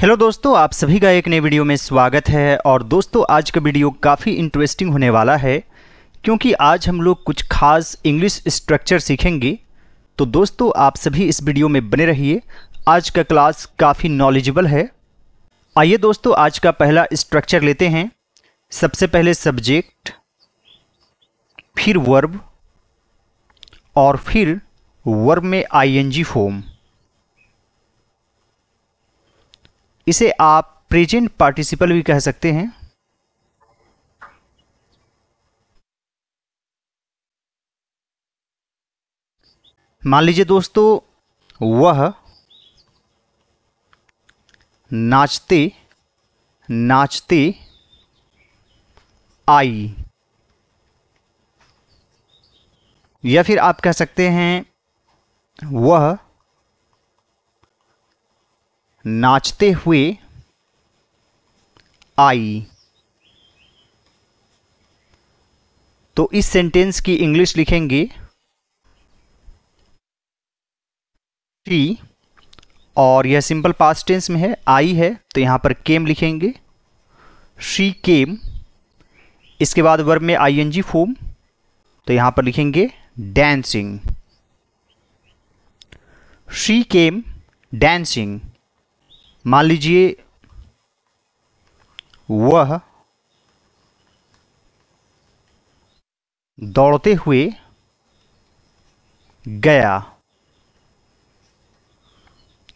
Hello दोस्तों, आप सभी का एक नए वीडियो में स्वागत है। और दोस्तों, आज का वीडियो काफ़ी इंटरेस्टिंग होने वाला है क्योंकि आज हम लोग कुछ खास इंग्लिश स्ट्रक्चर सीखेंगे। तो दोस्तों, आप सभी इस वीडियो में बने रहिए। आज का क्लास काफ़ी नॉलेजेबल है। आइए दोस्तों, आज का पहला स्ट्रक्चर लेते हैं। सबसे पहले सब्जेक्ट, फिर वर्ब और फिर वर्ब में आईएनजी फॉर्म। इसे आप प्रेजेंट पार्टिसिपल भी कह सकते हैं। मान लीजिए दोस्तों, वह नाचते नाचते आई, या फिर आप कह सकते हैं वह नाचते हुए आई। तो इस सेंटेंस की इंग्लिश लिखेंगे शी, और यह सिंपल पास्ट टेंस में है, आई है तो यहां पर केम लिखेंगे, शी केम। इसके बाद वर्ब में आईएनजी फॉर्म, तो यहां पर लिखेंगे डांसिंग, शी केम डांसिंग। मान लीजिए वह दौड़ते हुए गया,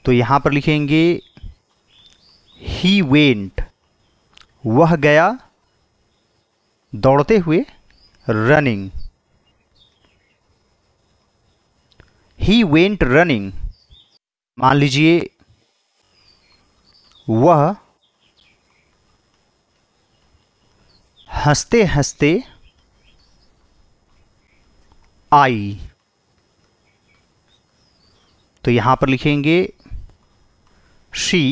तो यहां पर लिखेंगे ही वेंट, वह गया दौड़ते हुए, रनिंग, ही वेंट रनिंग। मान लीजिए वह हंसते हंसते आई, तो यहां पर लिखेंगे she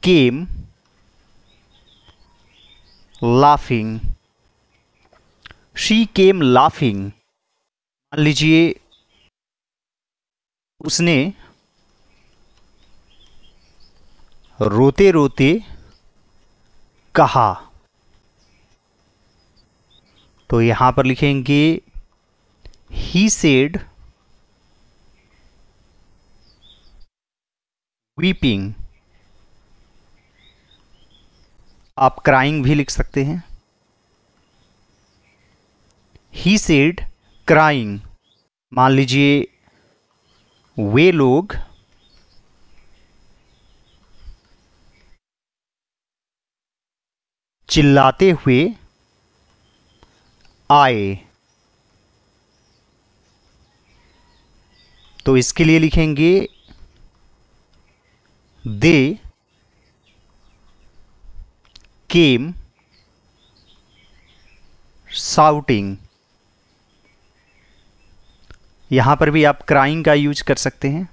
came laughing, she came laughing. मान लीजिए उसने रोते रोते कहा, तो यहां पर लिखेंगे ही सेड वीपिंग। आप क्राइंग भी लिख सकते हैं, ही सेड क्राइंग। मान लीजिए वे लोग चिल्लाते हुए आए, तो इसके लिए लिखेंगे दे केम शाउटिंग। यहां पर भी आप क्राइंग का यूज कर सकते हैं,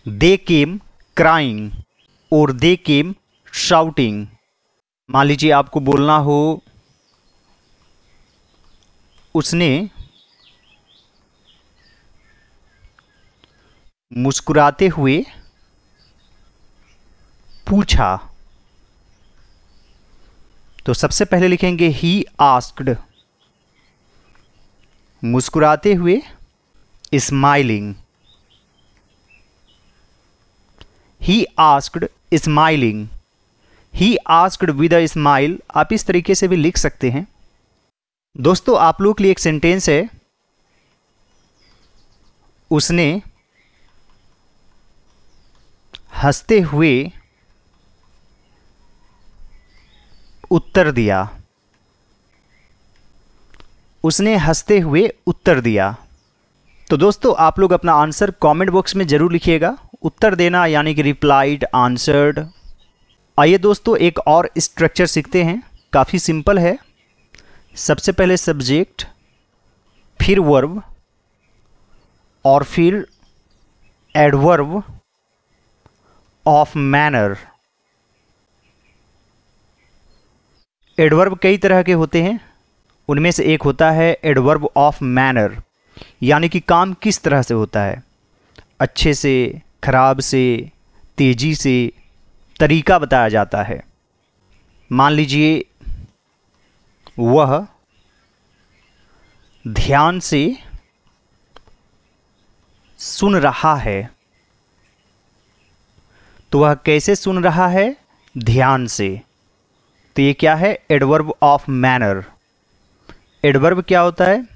दे केम क्राइंग और दे केम शाउटिंग। मान लीजिए आपको बोलना हो उसने मुस्कुराते हुए पूछा, तो सबसे पहले लिखेंगे ही आस्क्ड, मुस्कुराते हुए smiling, he asked smiling, he asked with a smile. आप इस तरीके से भी लिख सकते हैं। दोस्तों, आप लोग के लिए एक सेंटेंस है, उसने हंसते हुए उत्तर दिया, उसने हंसते हुए उत्तर दिया। तो दोस्तों, आप लोग अपना आंसर कमेंट बॉक्स में जरूर लिखिएगा। उत्तर देना यानी कि रिप्लाइड, आंसर्ड। आइए दोस्तों, एक और स्ट्रक्चर सीखते हैं, काफ़ी सिंपल है। सबसे पहले सब्जेक्ट, फिर वर्ब और फिर एडवर्ब ऑफ मैनर। एडवर्ब कई तरह के होते हैं, उनमें से एक होता है एडवर्ब ऑफ मैनर, यानी कि काम किस तरह से होता है, अच्छे से, खराब से, तेजी से तरीका बताया जाता है। मान लीजिए वह ध्यान से सुन रहा है, तो वह कैसे सुन रहा है? ध्यान से। तो ये क्या है? Adverb of manner. एडवर्ब क्या होता है?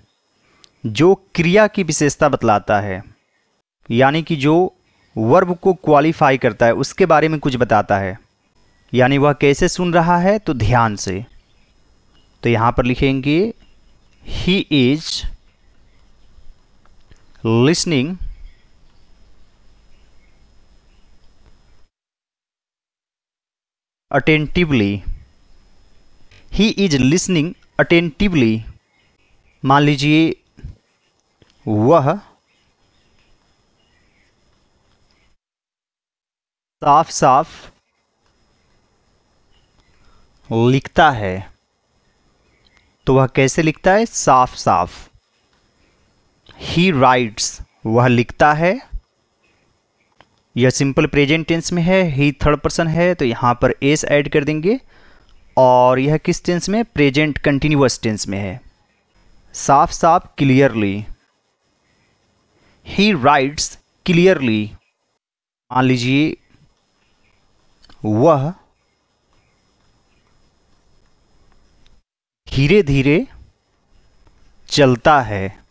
जो क्रिया की विशेषता बतलाता है, यानी कि जो वर्ब को क्वालिफाई करता है, उसके बारे में कुछ बताता है। यानी वह कैसे सुन रहा है? तो ध्यान से। तो यहां पर लिखेंगे he is listening attentively. He is listening attentively. मान लीजिए वह साफ साफ लिखता है, तो वह कैसे लिखता है? साफ साफ। ही राइट्स, वह लिखता है। यह सिंपल प्रेजेंट टेंस में है, ही थर्ड पर्सन है, तो यहां पर एस ऐड कर देंगे। और यह किस टेंस में? प्रेजेंट कंटिन्यूअस टेंस में है। साफ साफ, क्लियरली। ही राइट्स क्लियरली। मान लीजिए वह धीरे धीरे चलता है,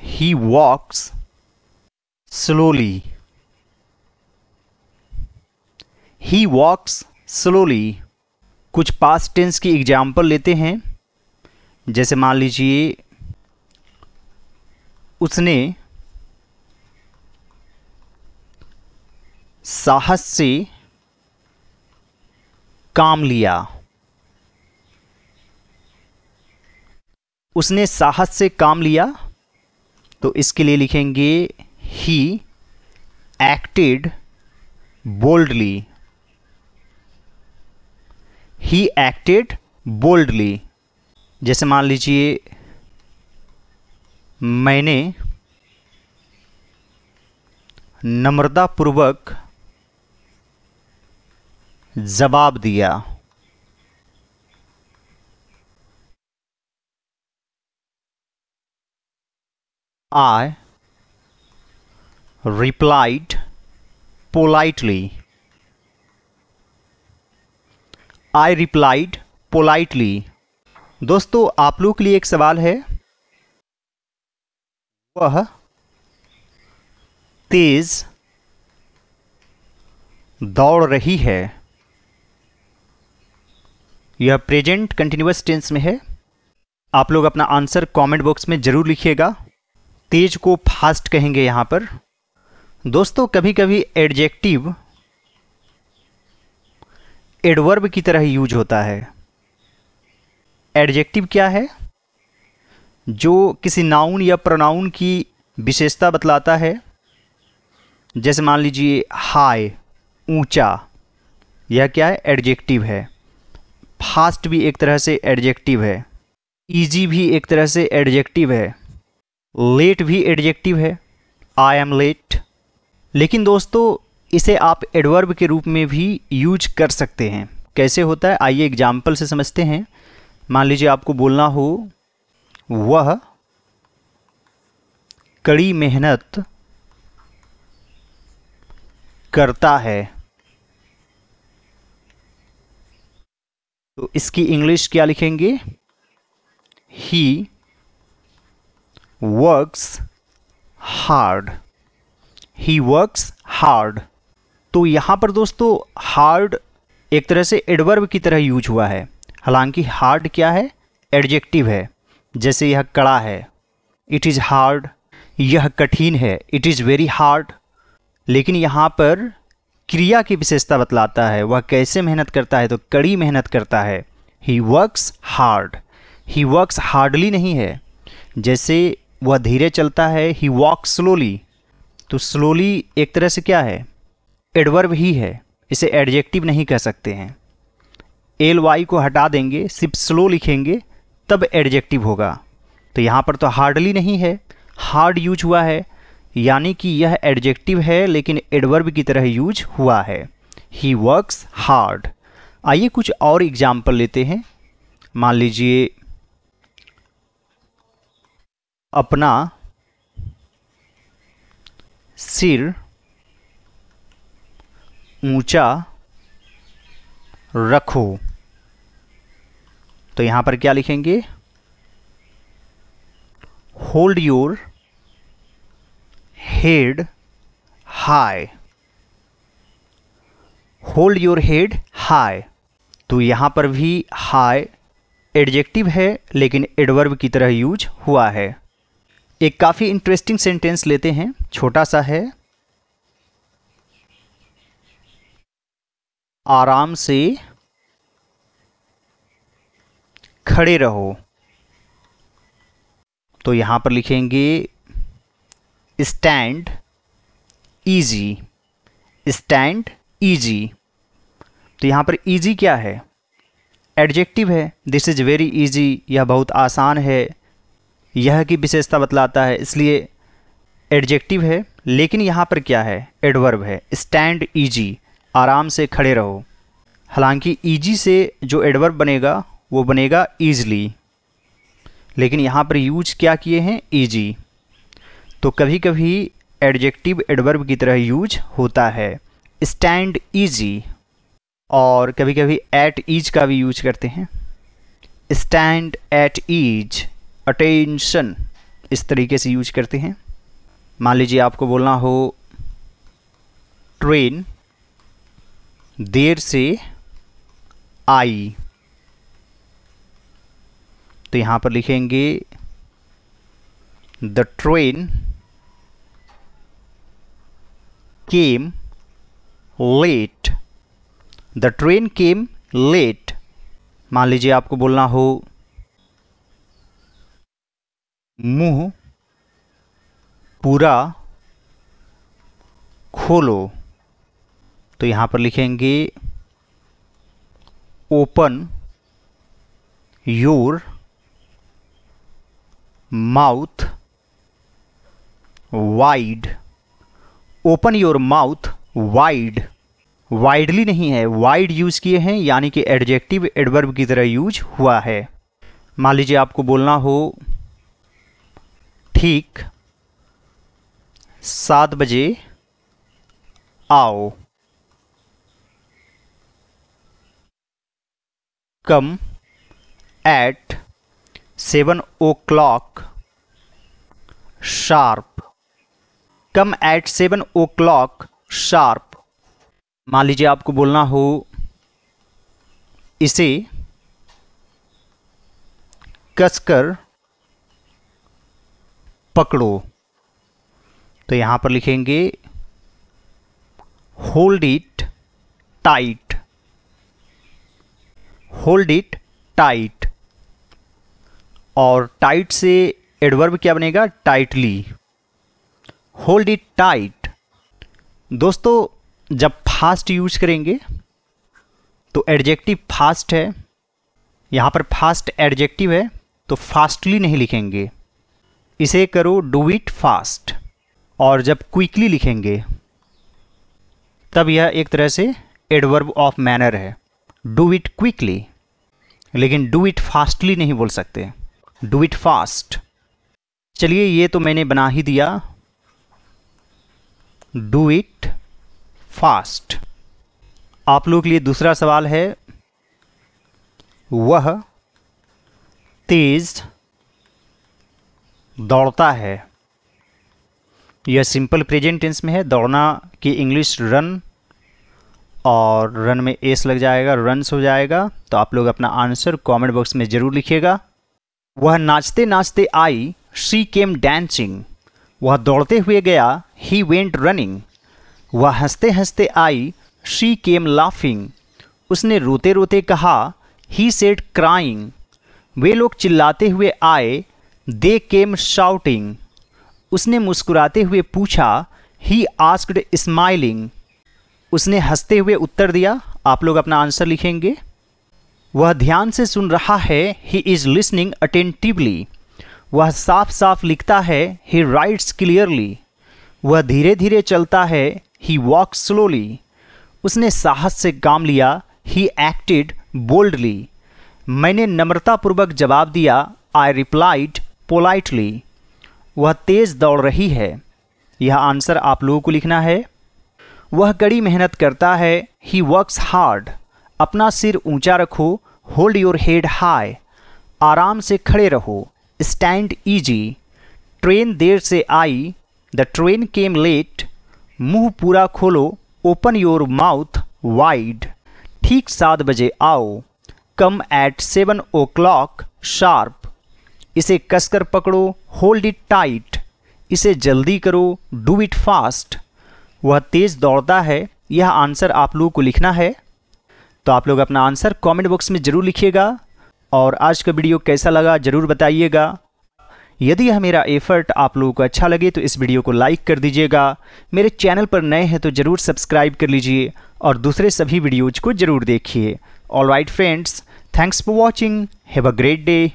ही वॉक्स स्लोली। ही वॉक्स स्लोली। कुछ पास्ट टेंस की एग्जाम्पल लेते हैं। जैसे मान लीजिए उसने साहस से काम लिया। उसने साहस से काम लिया, तो इसके लिए लिखेंगे he acted boldly. He acted boldly. जैसे मान लीजिए मैंने नम्रतापूर्वक जवाब दिया। I replied politely. I replied politely. दोस्तों, आप लोगों के लिए एक सवाल है। वह तेज दौड़ रही है। यह प्रेजेंट कंटिन्यूअस टेंस में है। आप लोग अपना आंसर कमेंट बॉक्स में जरूर लिखिएगा। तेज को फास्ट कहेंगे यहां पर। दोस्तों, कभी कभी एडजेक्टिव एडवर्ब की तरह यूज होता है। एडजेक्टिव क्या है? जो किसी नाउन या प्रोनाउन की विशेषता बतलाता है। जैसे मान लीजिए हाई, ऊंचा, यह क्या है? एडजेक्टिव है। फास्ट भी एक तरह से एडजेक्टिव है। इजी भी एक तरह से एडजेक्टिव है। लेट भी एडजेक्टिव है, आई एम लेट। लेकिन दोस्तों, इसे आप एडवर्ब के रूप में भी यूज कर सकते हैं। कैसे होता है, आइए एग्जाम्पल से समझते हैं। मान लीजिए आपको बोलना हो वह कड़ी मेहनत करता है, तो इसकी इंग्लिश क्या लिखेंगे? He works hard. He works hard. तो यहां पर दोस्तों हार्ड एक तरह से एडवर्ब की तरह यूज हुआ है। हालांकि हार्ड क्या है? एडजेक्टिव है। जैसे यह कड़ा है, इट इज़ हार्ड। यह कठिन है, इट इज़ वेरी हार्ड। लेकिन यहाँ पर क्रिया की विशेषता बतलाता है। वह कैसे मेहनत करता है? तो कड़ी मेहनत करता है। He works hard. He works hardly नहीं है। जैसे वह धीरे चलता है, ही वॉक्स स्लोली। तो स्लोली एक तरह से क्या है? एडवर्ब ही है। इसे एडजेक्टिव नहीं कह सकते हैं। एल वाई को हटा देंगे, सिर्फ स्लो लिखेंगे, तब एडजेक्टिव होगा। तो यहाँ पर तो हार्डली नहीं है, हार्ड यूज हुआ है, यानी कि यह एडजेक्टिव है लेकिन एडवर्ब की तरह यूज हुआ है। He works hard. आइए कुछ और एग्जाम्पल लेते हैं। मान लीजिए अपना सिर ऊंचा रखो, तो यहां पर क्या लिखेंगे? Hold your head high. Hold your head high, तो यहां पर भी हाई एडजेक्टिव है लेकिन एडवर्ब की तरह यूज हुआ है। एक काफी इंटरेस्टिंग सेंटेंस लेते हैं, छोटा सा है। आराम से खड़े रहो, तो यहां पर लिखेंगे स्टैंड इजी। स्टैंड इजी, तो यहां पर इजी क्या है? एडजेक्टिव है। दिस इज वेरी इजी, यह बहुत आसान है, यह की विशेषता बतलाता है, इसलिए एडजेक्टिव है। लेकिन यहां पर क्या है? एडवर्ब है। स्टैंड इजी, आराम से खड़े रहो। हालांकि इजी से जो एडवर्ब बनेगा वो बनेगा ईजली, लेकिन यहां पर यूज क्या किए हैं? इजी। तो कभी कभी एडजेक्टिव एडवर्ब की तरह यूज होता है। स्टैंड इजी, और कभी कभी एट ईज का भी यूज करते हैं। स्टैंड एट ईज, अटेंशन, इस तरीके से यूज करते हैं। मान लीजिए आपको बोलना हो ट्रेन देर से आई, तो यहां पर लिखेंगे the train came late. The train came late. मान लीजिए आपको बोलना हो मुंह पूरा खोलो, तो यहां पर लिखेंगे open your mouth wide. Open your mouth wide, widely नहीं है, वाइड यूज किए हैं, यानी कि एडजेक्टिव एडवर्ब की तरह यूज हुआ है। मान लीजिए आपको बोलना हो ठीक 7 बजे आओ। कम एट 7 o'clock शार्प। कम एट 7 o'clock शार्प। मान लीजिए आपको बोलना हो इसे कसकर पकड़ो, तो यहां पर लिखेंगे hold it tight. Hold it tight, और टाइट से एडवर्ब क्या बनेगा? टाइटली। Hold it tight. दोस्तों जब फास्ट यूज करेंगे तो एडजेक्टिव फास्ट है, यहां पर फास्ट एडजेक्टिव है, तो फास्टली नहीं लिखेंगे, इसे करो डू इट फास्ट। और जब क्विकली लिखेंगे तब यह एक तरह से एडवर्ब ऑफ मैनर है, डू इट क्विकली। लेकिन डू इट फास्टली नहीं बोल सकते, डू इट फास्ट। चलिए ये तो मैंने बना ही दिया, डू इट फास्ट। आप लोग के लिए दूसरा सवाल है, वह तेज दौड़ता है। यह सिंपल प्रेजेंट टेंस में है। दौड़ना की इंग्लिश रन, और रन में एस लग जाएगा, रन्स हो जाएगा। तो आप लोग अपना आंसर कमेंट बॉक्स में ज़रूर लिखिएगा। वह नाचते नाचते आई, शी केम डांसिंग। वह दौड़ते हुए गया, ही वेंट रनिंग। वह हंसते हंसते आई, शी केम लाफिंग। उसने रोते रोते कहा, ही सेड क्राइंग। वे लोग चिल्लाते हुए आए, दे केम शाउटिंग। उसने मुस्कुराते हुए पूछा, ही आस्क्ड स्माइलिंग। उसने हंसते हुए उत्तर दिया। आप लोग अपना आंसर लिखेंगे। वह ध्यान से सुन रहा है, ही इज लिसनिंग अटेंटिवली। वह साफ साफ लिखता है, ही राइट्स क्लियरली। वह धीरे धीरे चलता है, ही वॉक्स स्लोली। उसने साहस से काम लिया, ही एक्टेड बोल्डली। मैंने नम्रतापूर्वक जवाब दिया, आई रिप्लाइड पोलाइटली। वह तेज़ दौड़ रही है। यह आंसर आप लोगों को लिखना है। वह कड़ी मेहनत करता है, ही वर्क्स हार्ड। अपना सिर ऊंचा रखो, होल्ड योर हेड हाई। आराम से खड़े रहो, स्टैंड ईजी। ट्रेन देर से आई, द ट्रेन केम लेट। मुंह पूरा खोलो, ओपन योर माउथ वाइड। ठीक 7 बजे आओ, कम एट 7 o'clock शार्प। इसे कसकर पकड़ो, होल्ड इट टाइट। इसे जल्दी करो, डू इट फास्ट। वह तेज़ दौड़ता है। यह आंसर आप लोगों को लिखना है। तो आप लोग अपना आंसर कमेंट बॉक्स में ज़रूर लिखिएगा और आज का वीडियो कैसा लगा ज़रूर बताइएगा। यदि यह मेरा एफर्ट आप लोगों को अच्छा लगे तो इस वीडियो को लाइक कर दीजिएगा। मेरे चैनल पर नए हैं तो ज़रूर सब्सक्राइब कर लीजिए और दूसरे सभी वीडियोज़ को ज़रूर देखिए। All right friends, thanks for watching, have a great day.